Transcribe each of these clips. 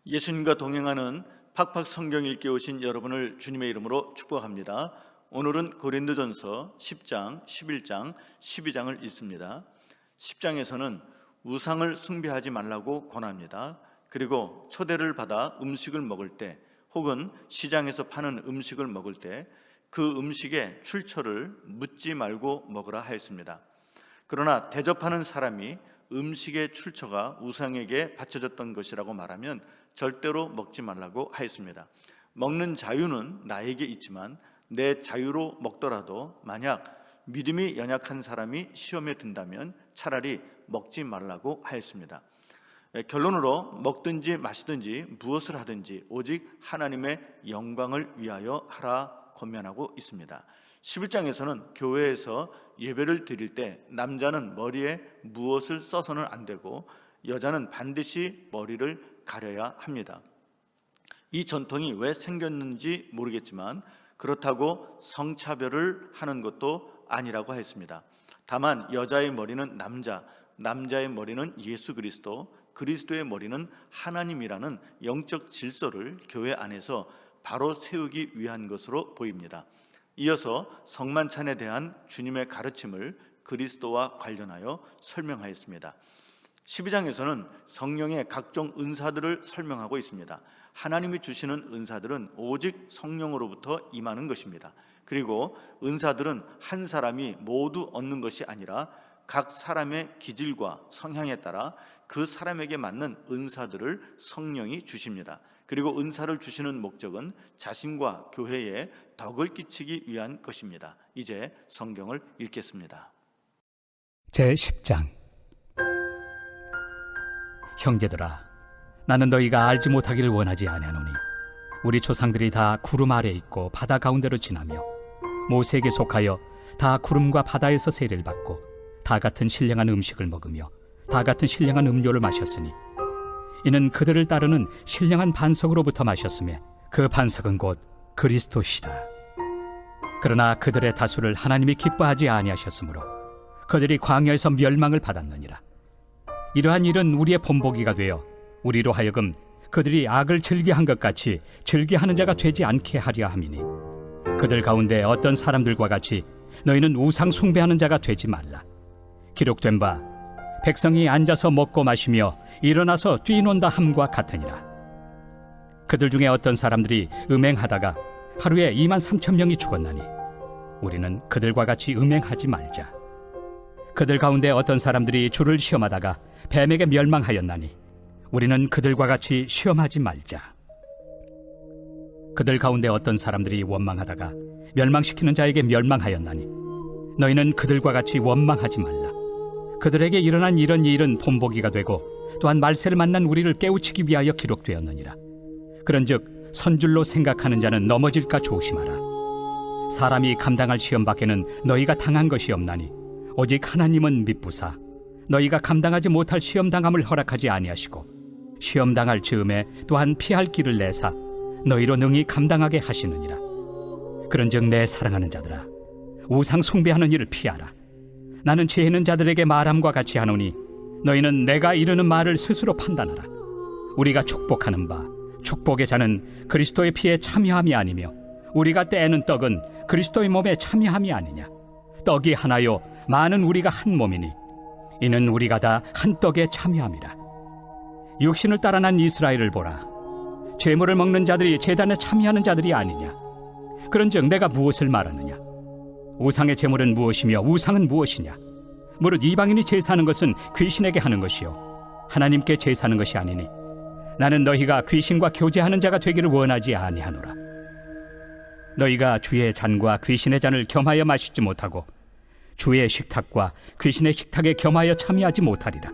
예수님과 동행하는 팍팍 성경 읽기 오신 여러분을 주님의 이름으로 축복합니다. 오늘은 고린도전서 10장, 11장, 12장을 읽습니다. 10장에서는 우상을 숭배하지 말라고 권합니다. 그리고 초대를 받아 음식을 먹을 때 혹은 시장에서 파는 음식을 먹을 때 그 음식의 출처를 묻지 말고 먹으라 하였습니다. 그러나 대접하는 사람이 음식의 출처가 우상에게 바쳐졌던 것이라고 말하면 절대로 먹지 말라고 하였습니다. 먹는 자유는 나에게 있지만 내 자유로 먹더라도 만약 믿음이 연약한 사람이 시험에 든다면 차라리 먹지 말라고 하였습니다. 결론으로 먹든지 마시든지 무엇을 하든지 오직 하나님의 영광을 위하여 하라 권면하고 있습니다. 11장에서는 교회에서 예배를 드릴 때 남자는 머리에 무엇을 써서는 안 되고 여자는 반드시 머리를 가려야 합니다. 이 전통이 왜 생겼는지 모르겠지만 그렇다고 성차별을 하는 것도 아니라고 했습니다. 다만 여자의 머리는 남자, 남자의 머리는 예수 그리스도, 그리스도의 머리는 하나님이라는 영적 질서를 교회 안에서 바로 세우기 위한 것으로 보입니다. 이어서 성만찬에 대한 주님의 가르침을 그리스도와 관련하여 설명하였습니다. 12장에서는 성령의 각종 은사들을 설명하고 있습니다. 하나님이 주시는 은사들은 오직 성령으로부터 임하는 것입니다. 그리고 은사들은 한 사람이 모두 얻는 것이 아니라 각 사람의 기질과 성향에 따라 그 사람에게 맞는 은사들을 성령이 주십니다. 그리고 은사를 주시는 목적은 자신과 교회에 덕을 끼치기 위한 것입니다. 이제 성경을 읽겠습니다. 제10장. 형제들아, 나는 너희가 알지 못하기를 원하지 아니하노니 우리 조상들이 다 구름 아래 있고 바다 가운데로 지나며 모세에게 속하여 다 구름과 바다에서 세례를 받고 다 같은 신령한 음식을 먹으며 다 같은 신령한 음료를 마셨으니 이는 그들을 따르는 신령한 반석으로부터 마셨으며 그 반석은 곧 그리스도시라. 그러나 그들의 다수를 하나님이 기뻐하지 아니하셨으므로 그들이 광야에서 멸망을 받았느니라. 이러한 일은 우리의 본보기가 되어 우리로 하여금 그들이 악을 즐겨한 것 같이 즐겨하는 자가 되지 않게 하려 함이니 그들 가운데 어떤 사람들과 같이 너희는 우상 숭배하는 자가 되지 말라. 기록된 바 백성이 앉아서 먹고 마시며 일어나서 뛰논다 함과 같으니라. 그들 중에 어떤 사람들이 음행하다가 하루에 23,000명이 죽었나니 우리는 그들과 같이 음행하지 말자. 그들 가운데 어떤 사람들이 주를 시험하다가 뱀에게 멸망하였나니 우리는 그들과 같이 시험하지 말자. 그들 가운데 어떤 사람들이 원망하다가 멸망시키는 자에게 멸망하였나니 너희는 그들과 같이 원망하지 말라. 그들에게 일어난 이런 일은 본보기가 되고 또한 말세를 만난 우리를 깨우치기 위하여 기록되었느니라. 그런즉 선줄로 생각하는 자는 넘어질까 조심하라. 사람이 감당할 시험 밖에는 너희가 당한 것이 없나니 오직 하나님은 미쁘사 너희가 감당하지 못할 시험당함을 허락하지 아니하시고 시험당할 즈음에 또한 피할 길을 내사 너희로 능히 감당하게 하시느니라. 그런즉 내 사랑하는 자들아, 우상 숭배하는 일을 피하라. 나는 지혜 있는 자들에게 말함과 같이 하노니 너희는 내가 이르는 말을 스스로 판단하라. 우리가 축복하는 바 축복의 자는 그리스도의 피에 참여함이 아니며 우리가 떼는 떡은 그리스도의 몸에 참여함이 아니냐. 떡이 하나요 많은 우리가 한 몸이니 이는 우리가 다 한 떡에 참여함이라. 육신을 따라 난 이스라엘을 보라. 제물을 먹는 자들이 제단에 참여하는 자들이 아니냐. 그런즉 내가 무엇을 말하느냐. 우상의 제물은 무엇이며 우상은 무엇이냐. 무릇 이방인이 제사하는 것은 귀신에게 하는 것이요 하나님께 제사하는 것이 아니니 나는 너희가 귀신과 교제하는 자가 되기를 원하지 아니하노라. 너희가 주의 잔과 귀신의 잔을 겸하여 마시지 못하고 주의 식탁과 귀신의 식탁에 겸하여 참여하지 못하리라.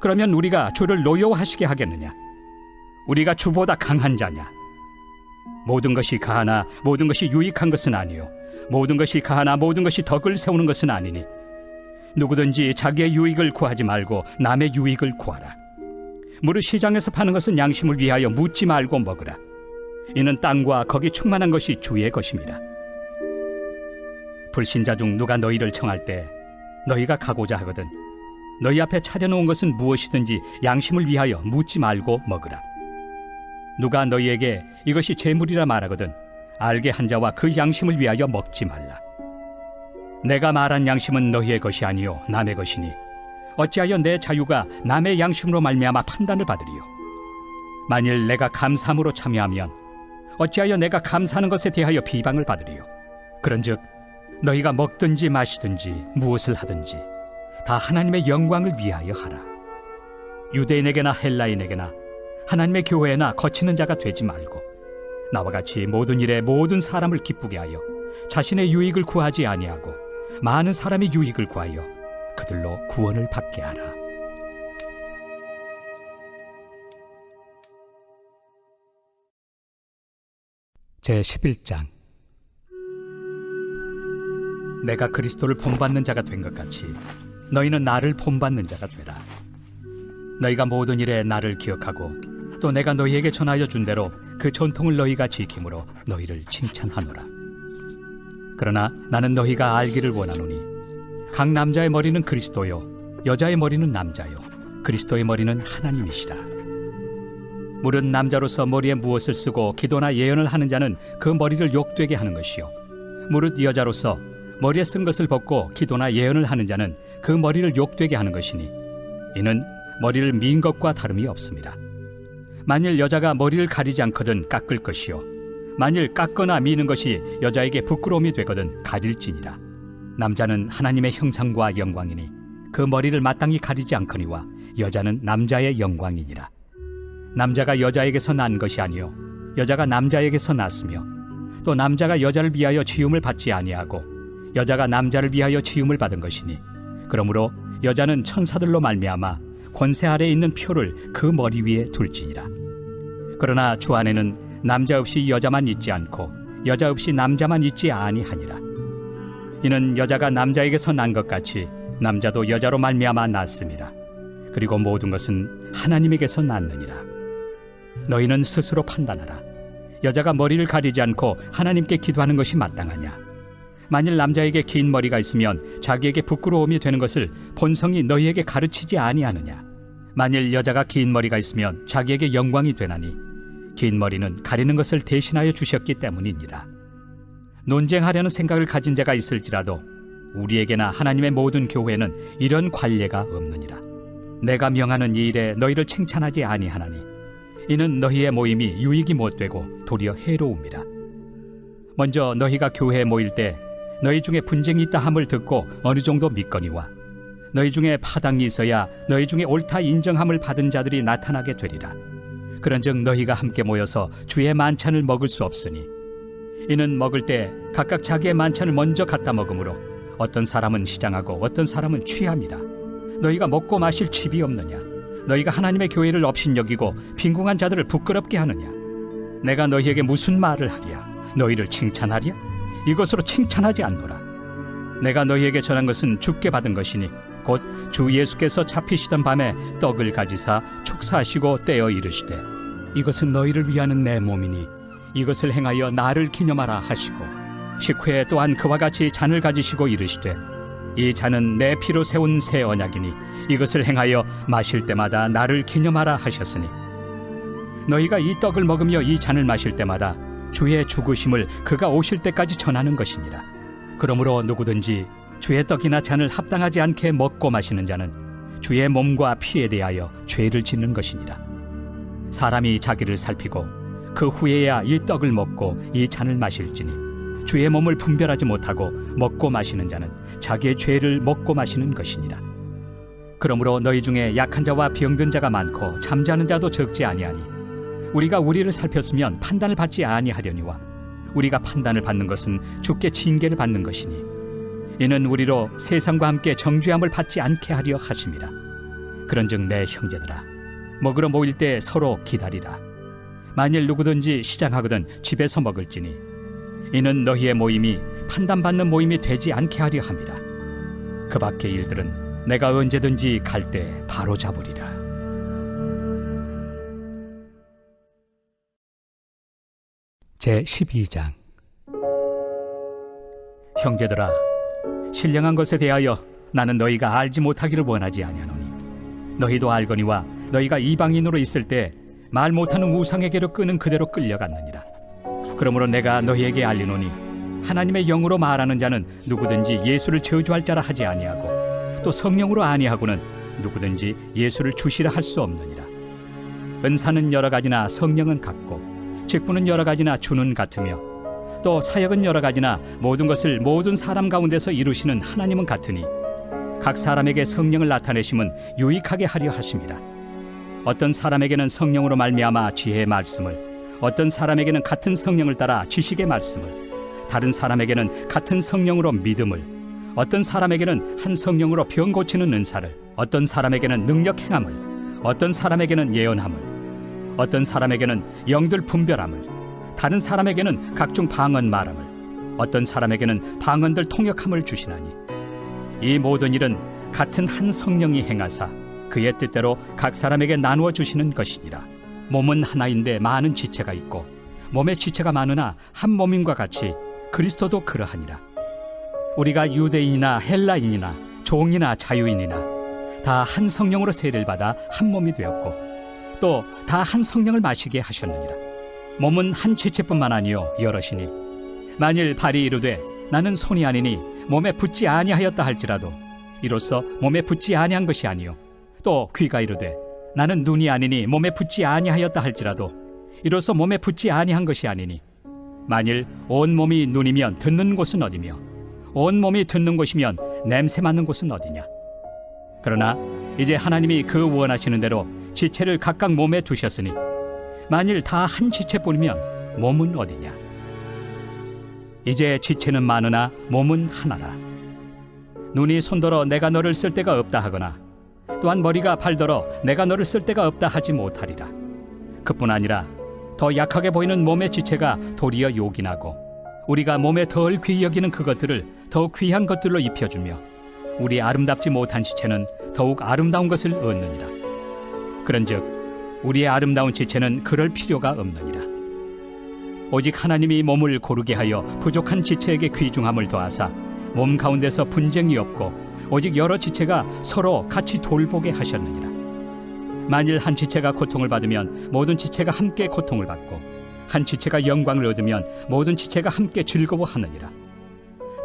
그러면 우리가 주를 노여워하시게 하겠느냐. 우리가 주보다 강한 자냐. 모든 것이 가하나 모든 것이 유익한 것은 아니요 모든 것이 가하나 모든 것이 덕을 세우는 것은 아니니 누구든지 자기의 유익을 구하지 말고 남의 유익을 구하라. 무릇 시장에서 파는 것은 양심을 위하여 묻지 말고 먹으라. 이는 땅과 거기 충만한 것이 주의 것입니다. 불신자 중 누가 너희를 청할 때 너희가 가고자 하거든 너희 앞에 차려놓은 것은 무엇이든지 양심을 위하여 묻지 말고 먹으라. 누가 너희에게 이것이 재물이라 말하거든 알게 한 자와 그 양심을 위하여 먹지 말라. 내가 말한 양심은 너희의 것이 아니요 남의 것이니 어찌하여 내 자유가 남의 양심으로 말미암아 판단을 받으리요. 만일 내가 감사함으로 참여하면 어찌하여 내가 감사하는 것에 대하여 비방을 받으리요. 그런즉 너희가 먹든지 마시든지 무엇을 하든지 다 하나님의 영광을 위하여 하라. 유대인에게나 헬라인에게나 하나님의 교회나 거치는 자가 되지 말고 나와 같이 모든 일에 모든 사람을 기쁘게 하여 자신의 유익을 구하지 아니하고 많은 사람의 유익을 구하여 그들로 구원을 받게 하라. 제11장. 내가 그리스도를 본받는 자가 된 것 같이 너희는 나를 본받는 자가 되라. 너희가 모든 일에 나를 기억하고 또 내가 너희에게 전하여 준 대로 그 전통을 너희가 지킴으로 너희를 칭찬하노라. 그러나 나는 너희가 알기를 원하노니 각 남자의 머리는 그리스도요 여자의 머리는 남자요 그리스도의 머리는 하나님이시라. 무릇 남자로서 머리에 무엇을 쓰고 기도나 예언을 하는 자는 그 머리를 욕되게 하는 것이요 무릇 여자로서 머리에 쓴 것을 벗고 기도나 예언을 하는 자는 그 머리를 욕되게 하는 것이니 이는 머리를 민 것과 다름이 없습니다. 만일 여자가 머리를 가리지 않거든 깎을 것이요 만일 깎거나 미는 것이 여자에게 부끄러움이 되거든 가릴지니라. 남자는 하나님의 형상과 영광이니 그 머리를 마땅히 가리지 않거니와 여자는 남자의 영광이니라. 남자가 여자에게서 난 것이 아니요 여자가 남자에게서 났으며 또 남자가 여자를 위하여 지음을 받지 아니하고 여자가 남자를 위하여 지음을 받은 것이니 그러므로 여자는 천사들로 말미암아 권세 아래에 있는 표를 그 머리 위에 둘지니라. 그러나 주 안에는 남자 없이 여자만 있지 않고 여자 없이 남자만 있지 아니하니라. 이는 여자가 남자에게서 난 것 같이 남자도 여자로 말미암아 났습니다. 그리고 모든 것은 하나님에게서 났느니라. 너희는 스스로 판단하라. 여자가 머리를 가리지 않고 하나님께 기도하는 것이 마땅하냐? 만일 남자에게 긴 머리가 있으면 자기에게 부끄러움이 되는 것을 본성이 너희에게 가르치지 아니하느냐? 만일 여자가 긴 머리가 있으면 자기에게 영광이 되나니 긴 머리는 가리는 것을 대신하여 주셨기 때문이니라. 논쟁하려는 생각을 가진 자가 있을지라도 우리에게나 하나님의 모든 교회는 이런 관례가 없느니라. 내가 명하는 이 일에 너희를 칭찬하지 아니하나니 이는 너희의 모임이 유익이 못되고 도리어 해로움이라. 먼저 너희가 교회에 모일 때 너희 중에 분쟁이 있다 함을 듣고 어느 정도 믿거니와 너희 중에 파당이 있어야 너희 중에 옳다 인정함을 받은 자들이 나타나게 되리라. 그런즉 너희가 함께 모여서 주의 만찬을 먹을 수 없으니 이는 먹을 때 각각 자기의 만찬을 먼저 갖다 먹으므로 어떤 사람은 시장하고 어떤 사람은 취함이라. 너희가 먹고 마실 칩이 없느냐? 너희가 하나님의 교회를 업신여기고 빈궁한 자들을 부끄럽게 하느냐? 내가 너희에게 무슨 말을 하랴? 너희를 칭찬하랴? 이것으로 칭찬하지 않노라. 내가 너희에게 전한 것은 주께 받은 것이니 곧 주 예수께서 잡히시던 밤에 떡을 가지사 축사하시고 떼어 이르시되 이것은 너희를 위하는 내 몸이니 이것을 행하여 나를 기념하라 하시고 식후에 또한 그와 같이 잔을 가지시고 이르시되 이 잔은 내 피로 세운 새 언약이니 이것을 행하여 마실 때마다 나를 기념하라 하셨으니 너희가 이 떡을 먹으며 이 잔을 마실 때마다 주의 죽으심을 그가 오실 때까지 전하는 것이니라. 그러므로 누구든지 주의 떡이나 잔을 합당하지 않게 먹고 마시는 자는 주의 몸과 피에 대하여 죄를 짓는 것이니라. 사람이 자기를 살피고 그 후에야 이 떡을 먹고 이 잔을 마실지니 주의 몸을 분별하지 못하고 먹고 마시는 자는 자기의 죄를 먹고 마시는 것이니라. 그러므로 너희 중에 약한 자와 병든 자가 많고 잠자는 자도 적지 아니하니 우리가 우리를 살폈으면 판단을 받지 아니하려니와 우리가 판단을 받는 것은 주께 징계를 받는 것이니 이는 우리로 세상과 함께 정죄함을 받지 않게 하려 하심이라. 그런즉 내 형제들아 먹으러 모일 때 서로 기다리라. 만일 누구든지 시장하거든 집에서 먹을지니 이는 너희의 모임이 판단받는 모임이 되지 않게 하려 함이라. 그 밖의 일들은 내가 언제든지 갈 때 바로 잡으리라. 제12장. 형제들아 신령한 것에 대하여 나는 너희가 알지 못하기를 원하지 아니하노니 너희도 알거니와 너희가 이방인으로 있을 때 말 못하는 우상에게로 끄는 그대로 끌려갔느니라. 그러므로 내가 너희에게 알리노니 하나님의 영으로 말하는 자는 누구든지 예수를 저주할 자라 하지 아니하고 또 성령으로 아니하고는 누구든지 예수를 주시라 할 수 없느니라. 은사는 여러 가지나 성령은 같고 직분은 여러 가지나 주는 같으며 또 사역은 여러 가지나 모든 것을 모든 사람 가운데서 이루시는 하나님은 같으니 각 사람에게 성령을 나타내심은 유익하게 하려 하심이라. 어떤 사람에게는 성령으로 말미암아 지혜의 말씀을, 어떤 사람에게는 같은 성령을 따라 지식의 말씀을, 다른 사람에게는 같은 성령으로 믿음을, 어떤 사람에게는 한 성령으로 병 고치는 은사를, 어떤 사람에게는 능력 행함을, 어떤 사람에게는 예언함을, 어떤 사람에게는 영들 분별함을, 다른 사람에게는 각종 방언 말함을, 어떤 사람에게는 방언들 통역함을 주시나니 이 모든 일은 같은 한 성령이 행하사 그의 뜻대로 각 사람에게 나누어 주시는 것이니라. 몸은 하나인데 많은 지체가 있고 몸의 지체가 많으나 한 몸임과 같이 그리스도도 그러하니라. 우리가 유대인이나 헬라인이나 종이나 자유인이나 다 한 성령으로 세례를 받아 한 몸이 되었고 또 다 한 성령을 마시게 하셨느니라. 몸은 한 지체뿐만 아니요 여럿이니 만일 발이 이르되 나는 손이 아니니 몸에 붙지 아니하였다 할지라도 이로써 몸에 붙지 아니한 것이 아니요 또 귀가 이르되 나는 눈이 아니니 몸에 붙지 아니하였다 할지라도 이로써 몸에 붙지 아니한 것이 아니니 만일 온 몸이 눈이면 듣는 곳은 어디며 온 몸이 듣는 곳이면 냄새 맡는 곳은 어디냐. 그러나 이제 하나님이 그 원하시는 대로 지체를 각각 몸에 두셨으니 만일 다 한 지체뿐이면 몸은 어디냐. 이제 지체는 많으나 몸은 하나라. 눈이 손더러 내가 너를 쓸 데가 없다 하거나 또한 머리가 발더러 내가 너를 쓸 데가 없다 하지 못하리라. 그뿐 아니라 더 약하게 보이는 몸의 지체가 도리어 요긴하고 우리가 몸에 덜 귀히 여기는 그것들을 더욱 귀한 것들로 입혀주며 우리 아름답지 못한 지체는 더욱 아름다운 것을 얻느니라. 그런즉 우리의 아름다운 지체는 그럴 필요가 없느니라. 오직 하나님이 몸을 고르게 하여 부족한 지체에게 귀중함을 더하사 몸 가운데서 분쟁이 없고 오직 여러 지체가 서로 같이 돌보게 하셨느니라. 만일 한 지체가 고통을 받으면 모든 지체가 함께 고통을 받고 한 지체가 영광을 얻으면 모든 지체가 함께 즐거워하느니라.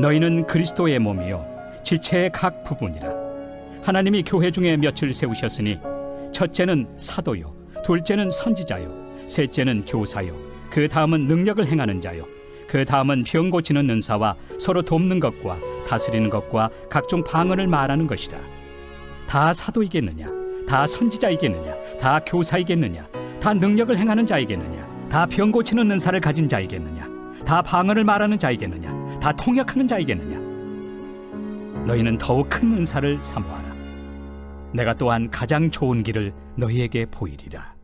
너희는 그리스도의 몸이요 지체의 각 부분이라. 하나님이 교회 중에 몇을 세우셨으니 첫째는 사도요 둘째는 선지자요 셋째는 교사요 그 다음은 능력을 행하는 자요 그 다음은 병 고치는 은사와 서로 돕는 것과 다스리는 것과 각종 방언을 말하는 것이라. 다 사도이겠느냐? 다 선지자이겠느냐? 다 교사이겠느냐? 다 능력을 행하는 자이겠느냐? 다 병 고치는 은사를 가진 자이겠느냐? 다 방언을 말하는 자이겠느냐? 다 통역하는 자이겠느냐? 너희는 더욱 큰 은사를 사모하라. 내가 또한 가장 좋은 길을 너희에게 보이리라.